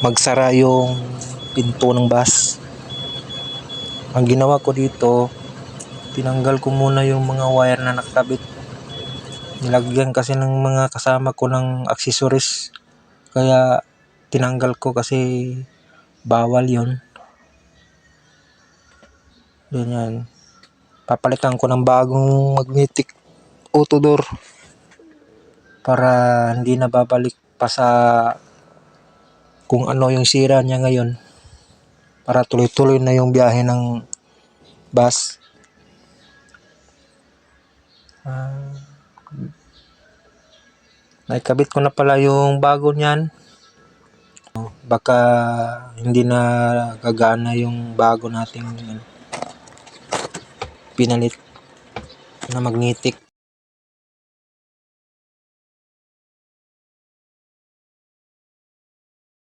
magsara yung pinto ng bus. Ang ginawa ko dito, tinanggal ko muna yung mga wire na nakakabit. Nilagyan kasi ng mga kasama ko ng accessories, kaya tinanggal ko kasi bawal yon. Ganyan. Papalitan ko ng bagong magnetic auto door para hindi na babalik pa sa kung ano yung sira niya ngayon, para tuloy-tuloy na yung biyahe ng bus. Naikabit ko na pala yung bago niyan. Baka hindi na gagana yung bago nating pinalit na magnetic.